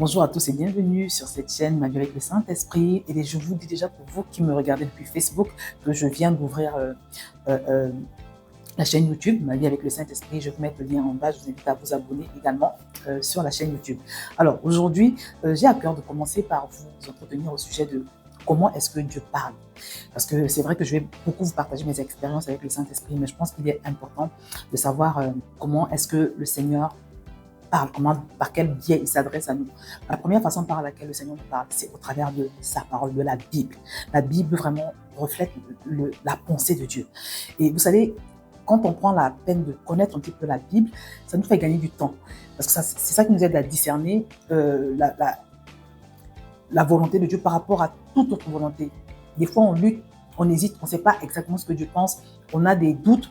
Bonjour à tous et bienvenue sur cette chaîne Ma vie avec le Saint-Esprit. Et je vous dis déjà pour vous qui me regardez depuis Facebook que je viens d'ouvrir euh, euh, la chaîne YouTube Ma vie avec le Saint-Esprit. Je vais vous mettre le lien en bas. Je vous invite à vous abonner également sur la chaîne YouTube. Alors aujourd'hui, j'ai à cœur de commencer par vous entretenir au sujet de comment est-ce que Dieu parle. Parce que c'est vrai que je vais beaucoup vous partager mes expériences avec le Saint-Esprit, mais je pense qu'il est important de savoir comment est-ce que le Seigneur parle, par quel biais il s'adresse à nous. La première façon par laquelle le Seigneur nous parle, c'est au travers de sa parole, de la Bible. La Bible vraiment reflète la pensée de Dieu. Et vous savez, quand on prend la peine de connaître un petit peu la Bible, ça nous fait gagner du temps. Parce que c'est ça qui nous aide à discerner la volonté de Dieu par rapport à toute autre volonté. Des fois, on lutte, on hésite, on ne sait pas exactement ce que Dieu pense, on a des doutes.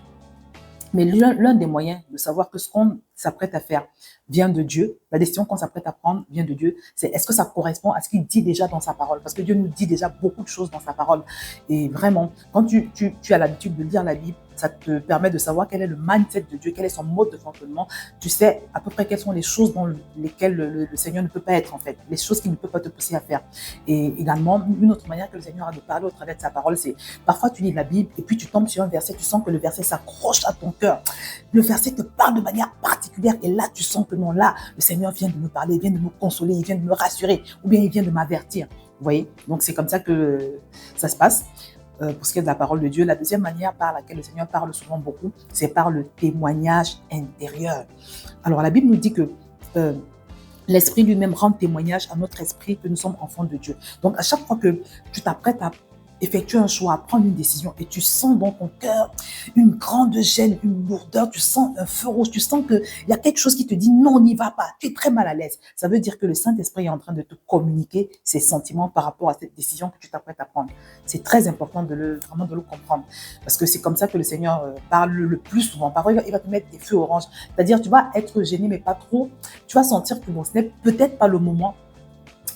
Mais l'un des moyens de savoir que ce qu'on s'apprête à faire vient de Dieu, la décision qu'on s'apprête à prendre vient de Dieu, c'est est-ce que ça correspond à ce qu'il dit déjà dans sa parole? Parce que Dieu nous dit déjà beaucoup de choses dans sa parole. Et vraiment, quand tu as l'habitude de lire la Bible, ça te permet de savoir quel est le mindset de Dieu, quel est son mode de fonctionnement. Tu sais à peu près quelles sont les choses dans lesquelles le Seigneur ne peut pas être en fait, les choses qu'il ne peut pas te pousser à faire. Et également, une autre manière que le Seigneur a de parler au travers de sa parole, c'est parfois tu lis la Bible et puis tu tombes sur un verset, tu sens que le verset s'accroche à ton cœur. Le verset te parle de manière particulière et là tu sens que non, là, le Seigneur vient de me parler, il vient de me consoler, il vient de me rassurer ou bien il vient de m'avertir. Vous voyez? Donc c'est comme ça que ça se passe. Pour ce qui est de la parole de Dieu. La deuxième manière par laquelle le Seigneur parle souvent beaucoup, c'est par le témoignage intérieur. Alors la Bible nous dit que l'Esprit lui-même rend témoignage à notre esprit que nous sommes enfants de Dieu. Donc à chaque fois que tu t'apprêtes à effectuer un choix, à prendre une décision et tu sens dans ton cœur une grande gêne, une lourdeur, tu sens un feu rouge, tu sens qu'il y a quelque chose qui te dit non, n'y va pas, tu es très mal à l'aise. Ça veut dire que le Saint-Esprit est en train de te communiquer ses sentiments par rapport à cette décision que tu t'apprêtes à prendre. C'est très important vraiment de le comprendre parce que c'est comme ça que le Seigneur parle le plus souvent. Parfois, il va te mettre des feux oranges, c'est-à-dire tu vas être gêné mais pas trop, tu vas sentir que bon, ce n'est peut-être pas le moment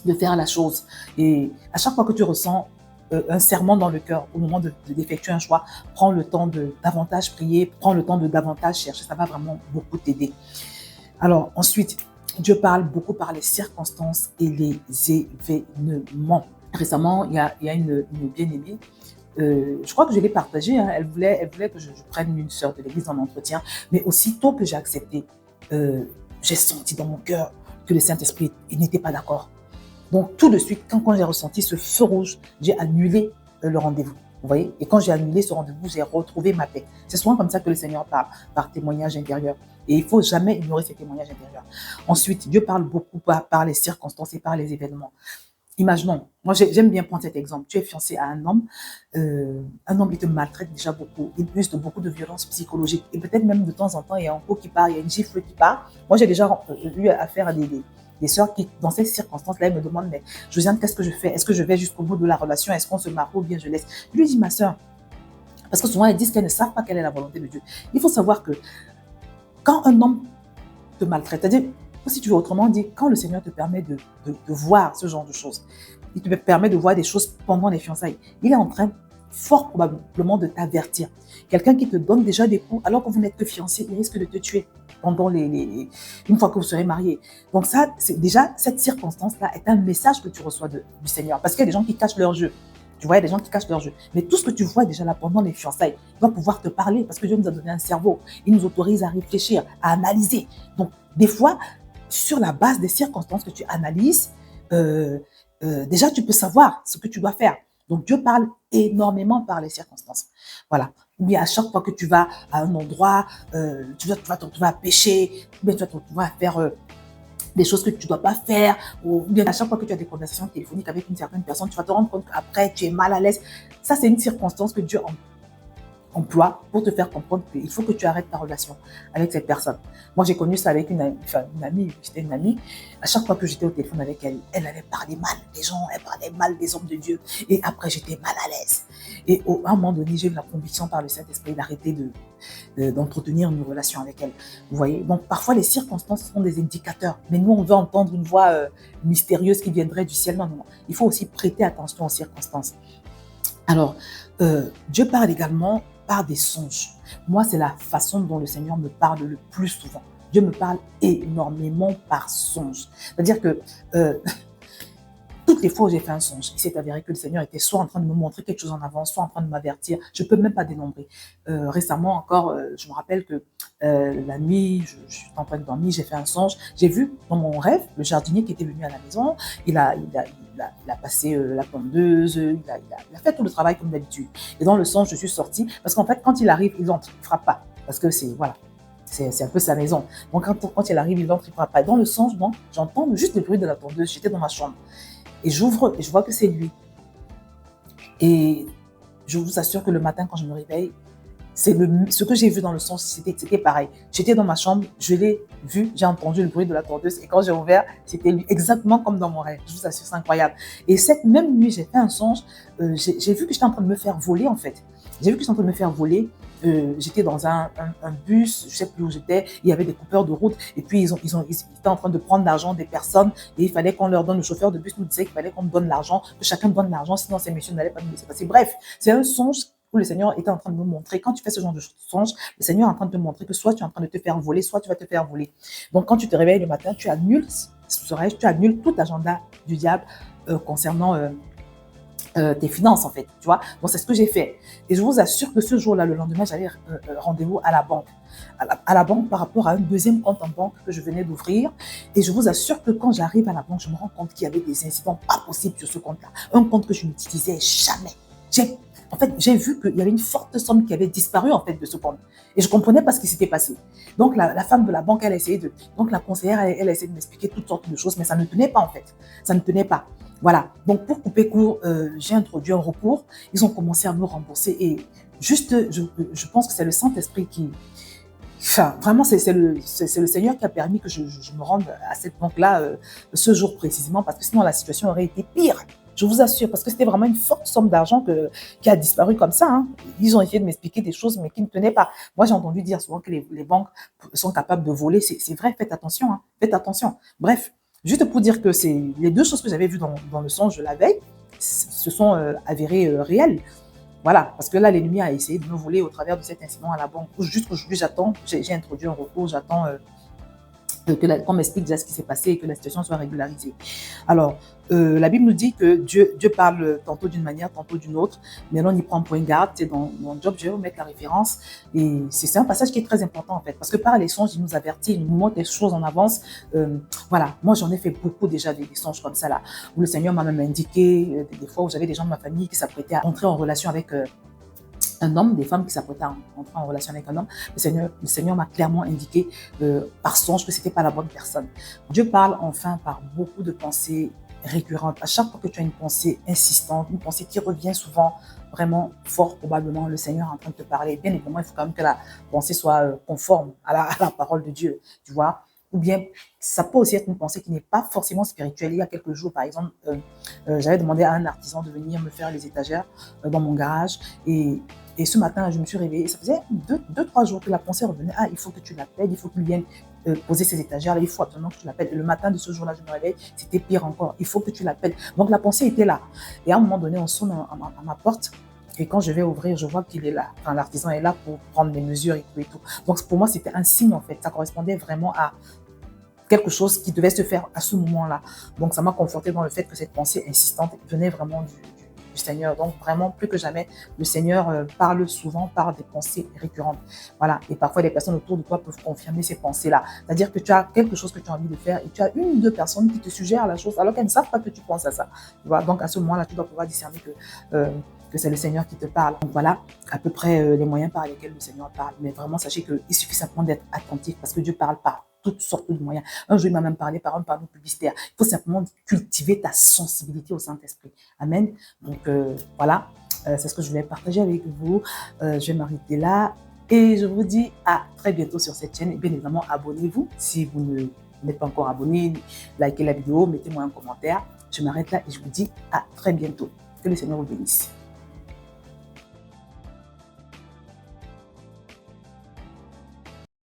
de faire la chose. Et à chaque fois que tu ressens un serment dans le cœur au moment d'effectuer un choix, prends le temps de davantage prier, prends le temps de davantage chercher, ça va vraiment beaucoup t'aider. Alors ensuite, Dieu parle beaucoup par les circonstances et les événements. Récemment, il y a une bien-aimée, je crois que je l'ai partagée, hein, elle voulait que je prenne une sœur de l'église en entretien, mais aussitôt que j'ai accepté, j'ai senti dans mon cœur que le Saint-Esprit n'était pas d'accord. Donc, tout de suite, quand j'ai ressenti ce feu rouge, j'ai annulé le rendez-vous. Vous voyez? Et quand j'ai annulé ce rendez-vous, j'ai retrouvé ma paix. C'est souvent comme ça que le Seigneur parle, par témoignage intérieur. Et il ne faut jamais ignorer ces témoignages intérieurs. Ensuite, Dieu parle beaucoup par les circonstances et par les événements. Imaginons, moi j'aime bien prendre cet exemple. Tu es fiancé à un homme il te maltraite déjà beaucoup, il use de beaucoup de violence psychologique et peut-être même de temps en temps il y a un coup qui part, il y a une gifle qui part. Moi j'ai déjà eu affaire à des sœurs qui, dans ces circonstances-là, elles me demandent, mais Josiane, qu'est-ce que je fais? Est-ce que je vais jusqu'au bout de la relation? Est-ce qu'on se marie ou bien je laisse? Je lui dis, ma sœur, parce que souvent elles disent qu'elles ne savent pas quelle est la volonté de Dieu. Il faut savoir que quand un homme te maltraite, c'est-à-dire, si tu veux autrement dire, quand le Seigneur te permet de voir ce genre de choses, il te permet de voir des choses pendant les fiançailles, il est en train fort probablement de t'avertir. Quelqu'un qui te donne déjà des coups alors que vous n'êtes que fiancés, il risque de te tuer pendant une fois que vous serez mariés. Donc ça, c'est déjà, cette circonstance-là est un message que tu reçois du Seigneur. Parce qu'il y a des gens qui cachent leur jeu. Tu vois, il y a des gens qui cachent leur jeu. Mais tout ce que tu vois déjà là pendant les fiançailles doit pouvoir te parler parce que Dieu nous a donné un cerveau. Il nous autorise à réfléchir, à analyser. Donc, des fois, sur la base des circonstances que tu analyses, déjà, tu peux savoir ce que tu dois faire. Donc, Dieu parle énormément par les circonstances. Voilà. Ou bien à chaque fois que tu vas à un endroit, tu vas te retrouver à pécher, ou bien tu vas te retrouver à faire des choses que tu ne dois pas faire, ou bien à chaque fois que tu as des conversations téléphoniques avec une certaine personne, tu vas te rendre compte qu'après, tu es mal à l'aise. Ça, c'est une circonstance que Dieu emploie pour te faire comprendre qu'il faut que tu arrêtes ta relation avec cette personne. Moi, j'ai connu ça avec une amie, j'étais une amie. À chaque fois que j'étais au téléphone avec elle, elle allait parler mal des gens, elle parlait mal des hommes de Dieu. Et après, j'étais mal à l'aise. Et à un moment donné, j'ai eu la conviction par le Saint-Esprit d'arrêter d'entretenir une relation avec elle. Vous voyez? Donc, parfois, les circonstances sont des indicateurs. Mais nous, on veut entendre une voix mystérieuse qui viendrait du ciel. Non, non, non. Il faut aussi prêter attention aux circonstances. Alors, Dieu parle également par des songes. Moi, c'est la façon dont le Seigneur me parle le plus souvent. Dieu me parle énormément par songe. C'est-à-dire que toutes les fois où j'ai fait un songe, il s'est avéré que le Seigneur était soit en train de me montrer quelque chose en avance, soit en train de m'avertir. Je ne peux même pas dénombrer. Récemment encore, je me rappelle que la nuit, je suis en train de dormir, j'ai fait un songe. J'ai vu dans mon rêve le jardinier qui était venu à la maison. Il a passé la tondeuse, il a fait tout le travail comme d'habitude. Et dans le songe, je suis sortie parce qu'en fait, quand il arrive, il entre, il ne frappe pas. Parce que c'est, voilà, c'est un peu sa maison. Donc quand il arrive, il entre, il ne frappe pas. Et dans le songe, donc, j'entends juste le bruit de la tondeuse. J'étais dans ma chambre. Et j'ouvre et je vois que c'est lui. Et je vous assure que le matin, quand je me réveille, ce que j'ai vu dans le songe, c'était pareil. J'étais dans ma chambre, je l'ai vu, j'ai entendu le bruit de la tondeuse. Et quand j'ai ouvert, c'était lui, exactement comme dans mon rêve. Je vous assure, c'est incroyable. Et cette même nuit, j'ai fait un songe. J'ai vu que j'étais en train de me faire voler, en fait. J'ai vu que j'étais en train de me faire voler. J'étais dans un bus, je ne sais plus où j'étais, il y avait des coupeurs de route, et puis ils étaient en train de prendre l'argent des personnes, et il fallait qu'on leur donne, le chauffeur de bus nous disait qu'il fallait qu'on donne l'argent, que chacun donne l'argent, sinon ces messieurs n'allaient pas nous laisser passer. Bref, c'est un songe où le Seigneur était en train de me montrer, quand tu fais ce genre de songe, le Seigneur est en train de te montrer que soit tu es en train de te faire voler, soit tu vas te faire voler. Donc quand tu te réveilles le matin, tu annules ce rêve, tu annules tout agenda du diable concernant tes finances, en fait, tu vois. Donc, c'est ce que j'ai fait. Et je vous assure que ce jour-là, le lendemain, j'avais rendez-vous à la banque. À la banque par rapport à un deuxième compte en banque que je venais d'ouvrir. Et je vous assure que quand j'arrive à la banque, je me rends compte qu'il y avait des incidents pas possibles sur ce compte-là. Un compte que je n'utilisais jamais. En fait, j'ai vu qu'il y avait une forte somme qui avait disparu, en fait, de ce compte. Et je ne comprenais pas ce qui s'était passé. Donc, la femme de la banque, elle a essayé donc la conseillère, elle a essayé de m'expliquer toutes sortes de choses, mais ça ne tenait pas, en fait. Ça ne tenait pas. Voilà. Donc, pour couper court, j'ai introduit un recours. Ils ont commencé à me rembourser. Et juste, je pense que c'est le Saint-Esprit qui... Enfin, vraiment, c'est le Seigneur qui a permis que je me rende à cette banque-là ce jour précisément, parce que sinon, la situation aurait été pire. Je vous assure, parce que c'était vraiment une forte somme d'argent qui a disparu comme ça. Hein. Ils ont essayé de m'expliquer des choses, mais qui ne tenaient pas. Moi, j'ai entendu dire souvent que les banques sont capables de voler. C'est vrai, faites attention. Hein. Faites attention. Bref, juste pour dire que c'est les deux choses que j'avais vues dans le songe de la veille se sont avérées réelles. Voilà, parce que là, l'ennemi a essayé de me voler au travers de cet incident à la banque. Jusqu'aujourd'hui, j'ai introduit un recours, j'attends qu'on m'explique déjà ce qui s'est passé et que la situation soit régularisée. Alors, la Bible nous dit que Dieu parle tantôt d'une manière, tantôt d'une autre, mais là on y prend point garde. C'est dans mon job, je vais vous mettre la référence. Et c'est un passage qui est très important en fait, parce que par les songes, il nous avertit, il nous montre des choses en avance. Voilà, moi j'en ai fait beaucoup déjà des songes comme ça là, où le Seigneur m'a même indiqué des fois où j'avais des gens de ma famille qui s'apprêtaient à entrer en relation avec un homme, des femmes qui s'apprêtaient à entrer en relation avec un homme. Le Seigneur m'a clairement indiqué par songe que ce n'était pas la bonne personne. Dieu parle enfin par beaucoup de pensées récurrentes. À chaque fois que tu as une pensée insistante, une pensée qui revient souvent, vraiment fort probablement, le Seigneur est en train de te parler. Bien évidemment, il faut quand même que la pensée soit conforme à la parole de Dieu, tu vois. Ou bien, ça peut aussi être une pensée qui n'est pas forcément spirituelle. Il y a quelques jours, par exemple, j'avais demandé à un artisan de venir me faire les étagères dans mon garage. Et ce matin, je me suis réveillée. Ça faisait 2-3 jours que la pensée revenait. Ah, il faut que tu l'appelles, il faut qu'il vienne poser ses étagères. Là, il faut absolument que tu l'appelles. Et le matin de ce jour-là, je me réveille, c'était pire encore. Il faut que tu l'appelles. Donc, la pensée était là. Et à un moment donné, on sonne à ma porte. Et quand je vais ouvrir, je vois qu'il est là. Enfin, l'artisan est là pour prendre les mesures et tout. Donc, pour moi, c'était un signe, en fait. Ça correspondait vraiment à quelque chose qui devait se faire à ce moment-là. Donc, ça m'a conforté dans le fait que cette pensée insistante venait vraiment du Seigneur. Donc, vraiment, plus que jamais, le Seigneur parle souvent par des pensées récurrentes. Voilà. Et parfois, les personnes autour de toi peuvent confirmer ces pensées-là. C'est-à-dire que tu as quelque chose que tu as envie de faire et tu as une ou deux personnes qui te suggèrent la chose alors qu'elles ne savent pas que tu penses à ça. Tu vois? Donc, à ce moment-là, tu dois pouvoir discerner que c'est le Seigneur qui te parle. Donc voilà, à peu près les moyens par lesquels le Seigneur parle. Mais vraiment, sachez qu'il suffit simplement d'être attentif parce que Dieu parle par toutes sortes de moyens. Un jour, il m'a même parlé par un panneau publicitaire. Il faut simplement cultiver ta sensibilité au Saint-Esprit. Amen. Donc voilà, c'est ce que je voulais partager avec vous. Je vais m'arrêter là et je vous dis à très bientôt sur cette chaîne. Et bien évidemment, abonnez-vous si vous n'êtes pas encore abonné. Likez la vidéo, mettez-moi un commentaire. Je m'arrête là et je vous dis à très bientôt. Que le Seigneur vous bénisse.